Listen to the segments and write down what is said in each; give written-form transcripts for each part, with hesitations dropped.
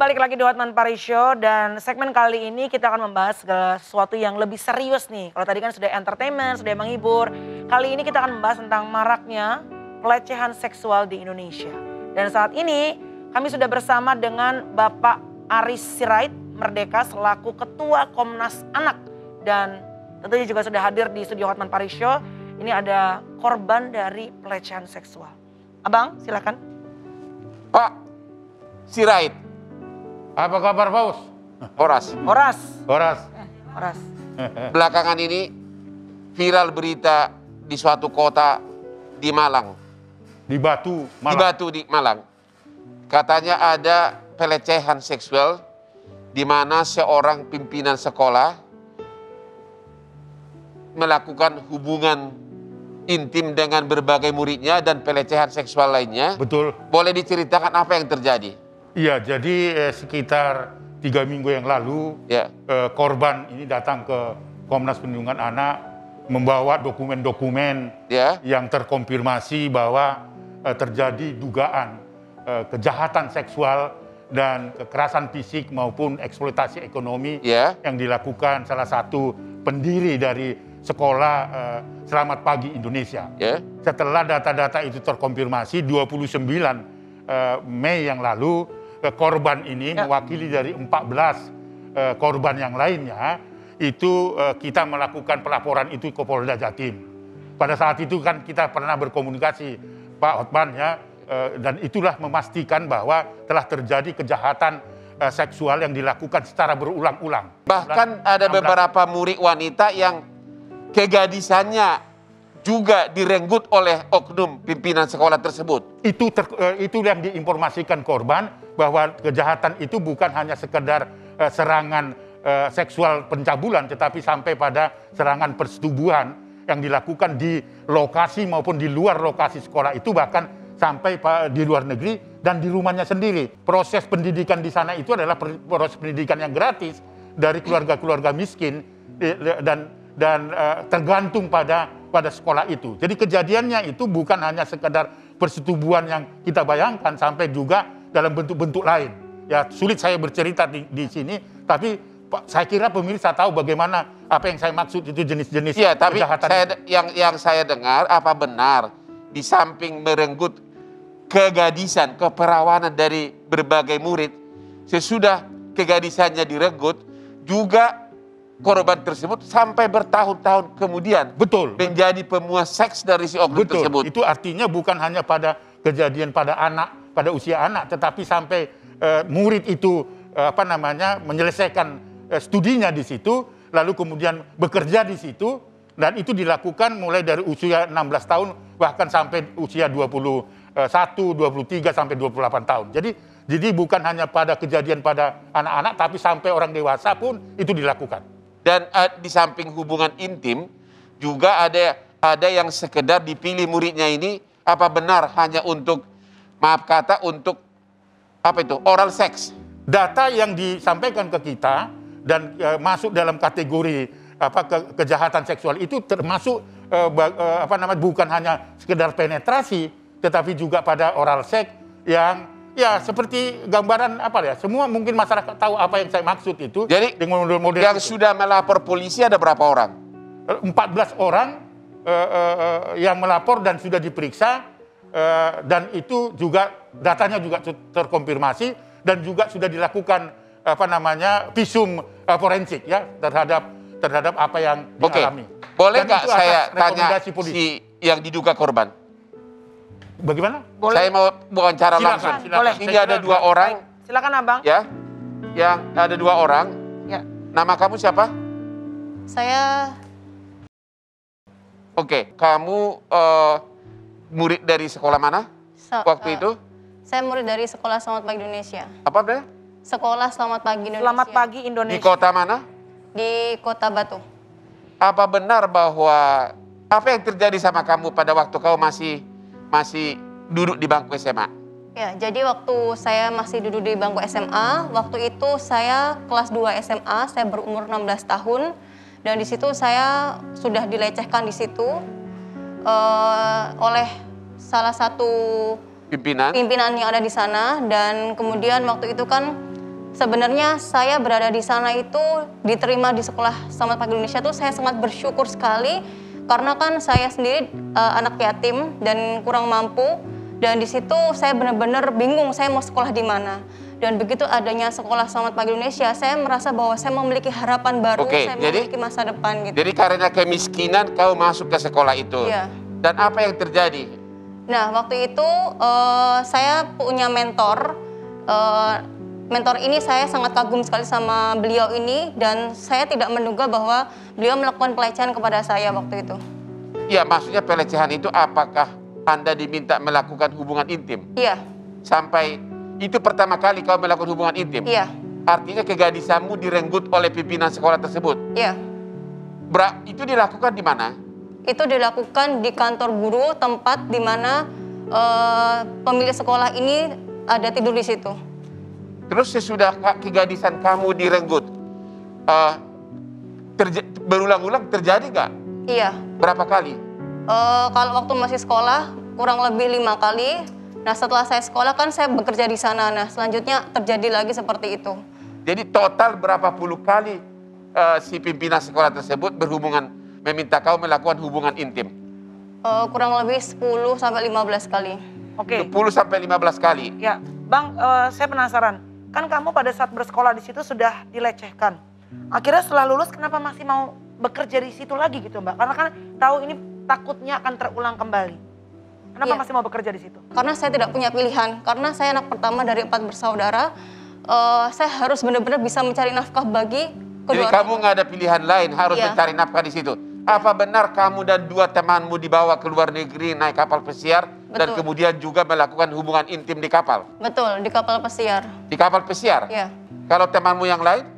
balik lagi di Hotman Paris Show dan segmen kali ini kita akan membahas segala sesuatu yang lebih serius nih. Kalau tadi kan sudah entertainment, sudah menghibur. Kali ini kita akan membahas tentang maraknya pelecehan seksual di Indonesia. Dan saat ini kami sudah bersama dengan Bapak Aris Sirait Merdeka selaku Ketua Komnas Anak. Dan tentunya juga sudah hadir di studio Hotman Paris Show. Ini ada korban dari pelecehan seksual. Abang silakan. Pak Sirait. Apa kabar, Paus? Horas. Belakangan ini viral berita di suatu kota di Malang. Di Batu, Malang. Di Batu, di Malang. Katanya ada pelecehan seksual di mana seorang pimpinan sekolah melakukan hubungan intim dengan berbagai muridnya dan pelecehan seksual lainnya. Betul. Boleh diceritakan apa yang terjadi? Iya, jadi sekitar 3 minggu yang lalu korban ini datang ke Komnas Perlindungan Anak membawa dokumen-dokumen yang terkonfirmasi bahwa terjadi dugaan kejahatan seksual dan kekerasan fisik maupun eksploitasi ekonomi yang dilakukan salah satu pendiri dari sekolah Selamat Pagi Indonesia. Setelah data-data itu terkonfirmasi 29 Mei yang lalu, korban ini mewakili dari 14 korban yang lainnya, itu kita melakukan pelaporan itu ke Polda Jatim. Pada saat itu kan kita pernah berkomunikasi, Pak Hotman ya, dan itulah memastikan bahwa telah terjadi kejahatan seksual yang dilakukan secara berulang-ulang. Bahkan ada beberapa murid wanita yang kegadisannya juga direnggut oleh oknum pimpinan sekolah tersebut. Itu yang diinformasikan korban, bahwa kejahatan itu bukan hanya sekedar serangan seksual pencabulan, tetapi sampai pada serangan persetubuhan yang dilakukan di lokasi maupun di luar lokasi sekolah itu, bahkan sampai di luar negeri dan di rumahnya sendiri. Proses pendidikan di sana itu adalah proses pendidikan yang gratis dari keluarga-keluarga miskin dan tergantung pada sekolah itu. Jadi kejadiannya itu bukan hanya sekedar persetubuhan yang kita bayangkan, sampai juga dalam bentuk-bentuk lain. Ya sulit saya bercerita di sini, tapi saya kira pemirsa tahu bagaimana apa yang saya maksud itu jenis-jenis kejahatan. Yang saya dengar, apa benar di samping merenggut kegadisan, keperawanan dari berbagai murid, sesudah kegadisannya direnggut, juga korban tersebut sampai bertahun-tahun kemudian menjadi pemuas seks dari si oknum tersebut. Itu artinya bukan hanya pada kejadian pada anak, pada usia anak, tetapi sampai murid itu menyelesaikan studinya di situ, lalu kemudian bekerja di situ, dan itu dilakukan mulai dari usia 16 tahun bahkan sampai usia 21, 23 sampai 28 tahun. Jadi bukan hanya pada kejadian pada anak-anak, tapi sampai orang dewasa pun itu dilakukan. Dan di samping hubungan intim, juga ada yang sekedar dipilih muridnya ini, apa benar hanya untuk, maaf kata, untuk oral seks? Data yang disampaikan ke kita dan masuk dalam kategori kejahatan seksual itu termasuk bukan hanya sekedar penetrasi, tetapi juga pada oral seks yang seperti gambaran semua mungkin masyarakat tahu apa yang saya maksud itu. Jadi dengan model yang sudah melapor polisi ada berapa orang? 14 orang yang melapor dan sudah diperiksa, dan itu juga datanya juga terkonfirmasi dan juga sudah dilakukan visum forensik ya terhadap apa yang dialami. Boleh nggak saya tanya si yang diduga korban? Bagaimana? Boleh. Saya mau wawancara langsung. Boleh. Ini ada 2 orang. Silakan Abang. Ya, yang ada 2 orang. Ya. Nama kamu siapa? Saya. Oke, kamu murid dari sekolah mana waktu itu? Saya murid dari Sekolah Selamat Pagi Indonesia. Apa deh? Sekolah Selamat Pagi Indonesia. Selamat Pagi Indonesia. Di kota mana? Di Kota Batu. Apa benar bahwa apa yang terjadi sama kamu pada waktu kamu masih duduk di bangku SMA? Ya, jadi waktu saya masih duduk di bangku SMA, waktu itu saya kelas 2 SMA, saya berumur 16 tahun, dan di situ saya sudah dilecehkan di situ oleh salah satu pimpinan yang ada di sana. Dan kemudian waktu itu kan Sebenarnya saya berada di sana itu diterima di sekolah Selamat Pagi Indonesia tuh saya sangat bersyukur sekali karena kan saya sendiri anak yatim dan kurang mampu dan di situ saya benar-benar bingung saya mau sekolah di mana. Dan begitu adanya sekolah Selamat Pagi Indonesia, saya merasa bahwa saya memiliki harapan baru, saya memiliki masa depan gitu. Jadi karena kemiskinan kau masuk ke sekolah itu. Iya. Dan apa yang terjadi? Nah, waktu itu saya punya mentor. Mentor ini saya sangat kagum sekali sama beliau ini dan saya tidak menduga bahwa beliau melakukan pelecehan kepada saya waktu itu. Iya, maksudnya pelecehan itu apakah Anda diminta melakukan hubungan intim? Iya. Sampai itu pertama kali kau melakukan hubungan intim? Iya. Artinya kegadisanmu direnggut oleh pimpinan sekolah tersebut? Iya. Itu dilakukan di mana? Itu dilakukan di kantor guru, tempat di mana pemilik sekolah ini ada tidur di situ. Terus sesudah kegadisan kamu direnggut, berulang-ulang terjadi nggak? Iya. Berapa kali? Kalau waktu masih sekolah kurang lebih 5 kali. Nah setelah saya sekolah kan saya bekerja di sana. Nah selanjutnya terjadi lagi seperti itu. Jadi total berapa puluh kali si pimpinan sekolah tersebut meminta kau melakukan hubungan intim? Kurang lebih 10 sampai 15 kali. Oke. 10 sampai 15 kali. Ya, Bang, saya penasaran. Kan kamu pada saat bersekolah di situ sudah dilecehkan. Akhirnya setelah lulus kenapa masih mau bekerja di situ lagi gitu, Mbak? Karena kan tahu ini takutnya akan terulang kembali. Kenapa masih mau bekerja di situ? Karena saya tidak punya pilihan. Karena saya anak pertama dari 4 bersaudara. Saya harus benar-benar bisa mencari nafkah bagi kedua. Jadi kamu nggak ada pilihan lain, harus mencari nafkah di situ. Apa benar kamu dan 2 temanmu dibawa ke luar negeri naik kapal pesiar dan kemudian juga melakukan hubungan intim di kapal? Betul, di kapal pesiar. Di kapal pesiar? Iya. Kalau temanmu yang lain?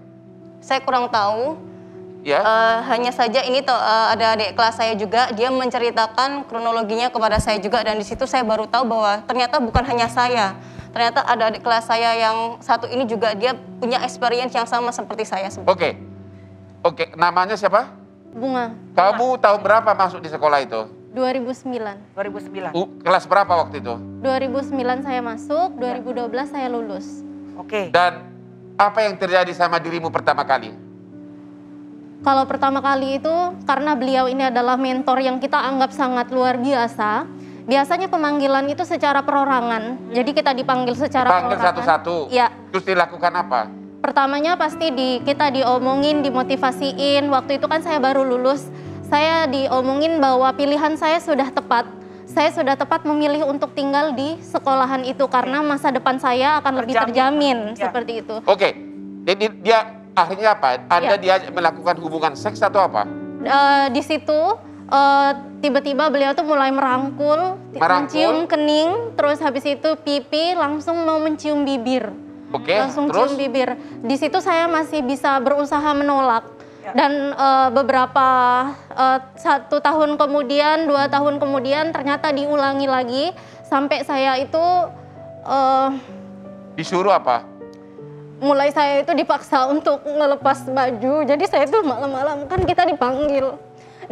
Saya kurang tahu. Ya. Hanya saja ini ada adik kelas saya juga, dia menceritakan kronologinya kepada saya juga dan di situ saya baru tahu bahwa ternyata bukan hanya saya. Ternyata ada adik kelas saya yang satu ini juga dia punya experience yang sama seperti saya. Oke, namanya siapa? Bunga. Kamu tahun berapa masuk di sekolah itu? 2009. 2009. Kelas berapa waktu itu? 2009 saya masuk, 2012 saya lulus. Oke. Dan apa yang terjadi sama dirimu pertama kali? Kalau pertama kali itu karena beliau ini adalah mentor yang kita anggap sangat luar biasa. Biasanya pemanggilan itu secara perorangan. Jadi kita dipanggil secara dipanggil perorangan. Satu-satu? Ya. Terus dilakukan apa? Pertamanya pasti kita diomongin, dimotivasiin. Waktu itu kan saya baru lulus. Saya diomongin bahwa pilihan saya sudah tepat. Saya sudah tepat memilih untuk tinggal di sekolahan itu karena masa depan saya akan lebih terjamin seperti itu. Oke. Jadi dia akhirnya apa? Anda dia melakukan hubungan seks atau apa? Di situ tiba-tiba beliau tuh mulai merangkul, mencium kening, terus habis itu pipi, langsung mau mencium bibir. Oke, langsung terus? cium bibir. Di situ saya masih bisa berusaha menolak. Dan beberapa 1 tahun kemudian, 2 tahun kemudian ternyata diulangi lagi sampai saya itu disuruh apa? Mulai saya itu dipaksa untuk ngelepas baju. Jadi saya itu malam-malam kan kita dipanggil.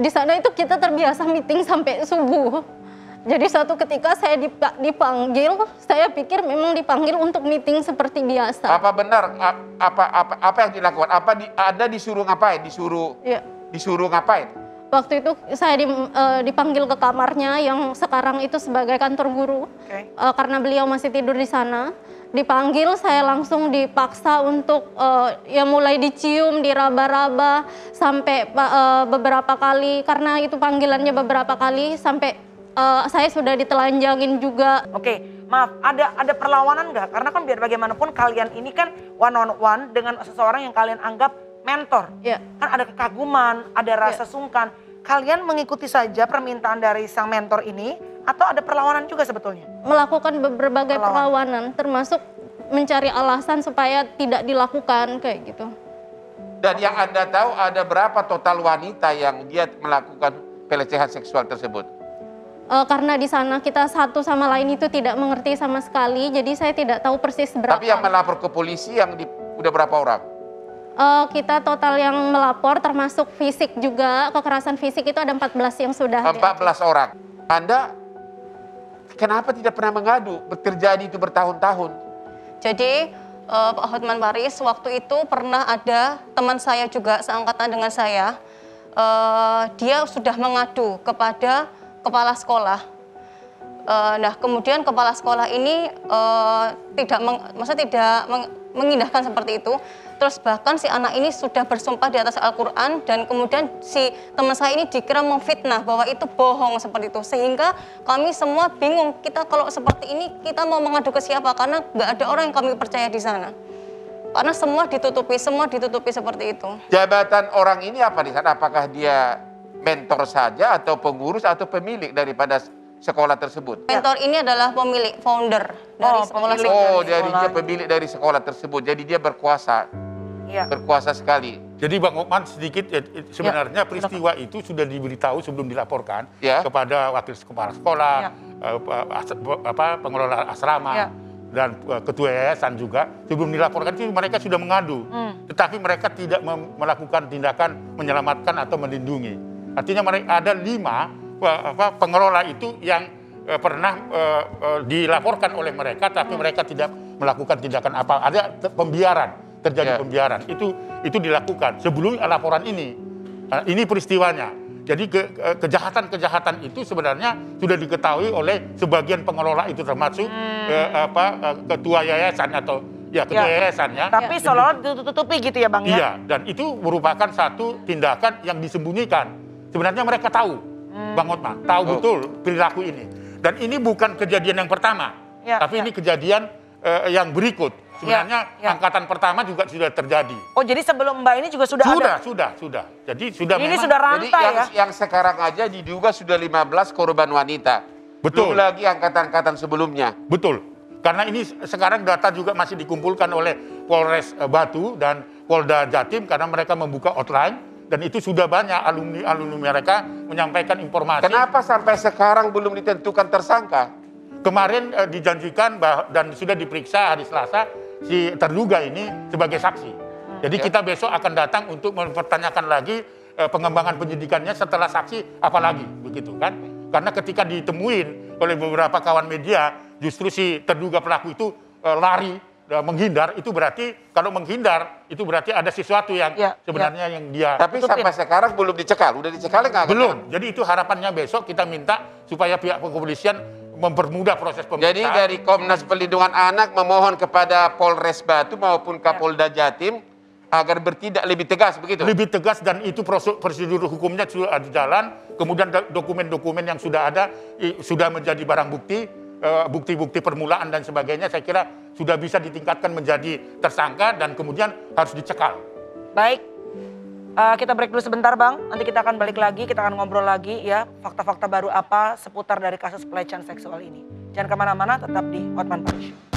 Di sana itu kita terbiasa meeting sampai subuh. Jadi suatu ketika saya dipanggil, saya pikir memang dipanggil untuk meeting seperti biasa. Apa benar? Apa yang dilakukan? Anda disuruh ngapain? Disuruh ngapain? Waktu itu saya dipanggil ke kamarnya yang sekarang itu sebagai kantor guru. Karena beliau masih tidur di sana. Dipanggil, saya langsung dipaksa untuk ya mulai dicium, diraba-raba sampai beberapa kali. Karena itu panggilannya beberapa kali sampai saya sudah ditelanjangin juga. Oke, maaf, ada perlawanan nggak? Karena kan biar bagaimanapun kalian ini kan one on one dengan seseorang yang kalian anggap mentor. Kan ada kekaguman, ada rasa sungkan. Kalian mengikuti saja permintaan dari sang mentor ini atau ada perlawanan juga sebetulnya? Melakukan berbagai perlawanan, termasuk mencari alasan supaya tidak dilakukan kayak gitu. Dan yang Anda tahu ada berapa total wanita yang dia melakukan pelecehan seksual tersebut? Karena di sana kita satu sama lain itu tidak mengerti sama sekali, jadi saya tidak tahu persis berapa. Tapi yang melapor ke polisi udah berapa orang? Kita total yang melapor termasuk fisik juga, kekerasan fisik itu ada 14 yang sudah. 14 orang. Anda kenapa tidak pernah mengadu? Terjadi itu bertahun-tahun. Jadi Pak Hotman Paris, waktu itu pernah ada teman saya juga seangkatan dengan saya, dia sudah mengadu kepada kepala sekolah. Nah, kemudian kepala sekolah ini tidak mengindahkan seperti itu. Terus bahkan si anak ini sudah bersumpah di atas Al-Quran dan kemudian si teman saya ini dikira memfitnah bahwa itu bohong seperti itu. Sehingga kami semua bingung, kita kalau seperti ini kita mau mengadu ke siapa karena nggak ada orang yang kami percaya di sana. Karena semua ditutupi seperti itu. Jabatan orang ini apa di sana? Apakah dia mentor saja atau pengurus atau pemilik daripada sekolah tersebut? Mentor ini adalah pemilik, founder dari sekolah. Oh, jadi dia pemilik dari sekolah tersebut. Jadi dia berkuasa. Ya. Berkuasa sekali. Jadi Bang Hotman sedikit sebenarnya peristiwa itu sudah diberitahu sebelum dilaporkan kepada wakil kepala sekolah, pengelola asrama dan ketua yayasan juga. Sebelum dilaporkan itu mereka sudah mengadu, tetapi mereka tidak melakukan tindakan menyelamatkan atau melindungi. Artinya mereka ada 5 pengelola itu yang pernah dilaporkan oleh mereka, tapi mereka tidak melakukan tindakan apa. Ada pembiaran. Terjadi pembiaran, itu dilakukan sebelum laporan ini. Ini peristiwanya. Jadi kejahatan-kejahatan itu sebenarnya sudah diketahui oleh sebagian pengelola itu termasuk ketua yayasan atau ketua yayasannya. Tapi seolah-olah ditutupi gitu ya Bang ya? Iya, dan itu merupakan satu tindakan yang disembunyikan. Sebenarnya mereka tahu, Bang Hotman, tahu betul perilaku ini. Dan ini bukan kejadian yang pertama, tapi ini kejadian yang berikut. Sebenarnya angkatan pertama juga sudah terjadi. Oh, jadi sebelum Mbak ini juga sudah ada? Sudah. Jadi sudah ini sudah rantai jadi yang sekarang aja diduga sudah 15 korban wanita. Betul. Belum lagi angkatan-angkatan sebelumnya. Betul. Karena ini sekarang data juga masih dikumpulkan oleh Polres Batu dan Polda Jatim karena mereka membuka hotline dan itu sudah banyak alumni mereka menyampaikan informasi. Kenapa sampai sekarang belum ditentukan tersangka? Kemarin dijanjikan dan sudah diperiksa hari Selasa si terduga ini sebagai saksi. Jadi kita besok akan datang untuk mempertanyakan lagi pengembangan penyidikannya setelah saksi apalagi begitu kan. Karena ketika ditemuin oleh beberapa kawan media justru si terduga pelaku itu lari menghindar, itu berarti kalau menghindar itu berarti ada sesuatu yang sebenarnya yang dia. Tapi sampai sekarang belum dicekal. Udah dicekal nggak? Belum. Jadi itu harapannya besok kita minta supaya pihak kepolisian mempermudah proses pemeriksaan. Jadi dari Komnas Perlindungan Anak memohon kepada Polres Batu maupun Kapolda Jatim agar bertindak lebih tegas begitu? Lebih tegas dan itu prosedur hukumnya sudah jalan. Kemudian dokumen-dokumen yang sudah ada sudah menjadi barang bukti, bukti-bukti permulaan dan sebagainya. Saya kira sudah bisa ditingkatkan menjadi tersangka dan kemudian harus dicekal. Baik. Kita break dulu sebentar Bang, nanti kita akan balik lagi, kita akan ngobrol lagi ya fakta-fakta baru apa seputar dari kasus pelecehan seksual ini. Jangan kemana-mana, tetap di Hotman Paris Show.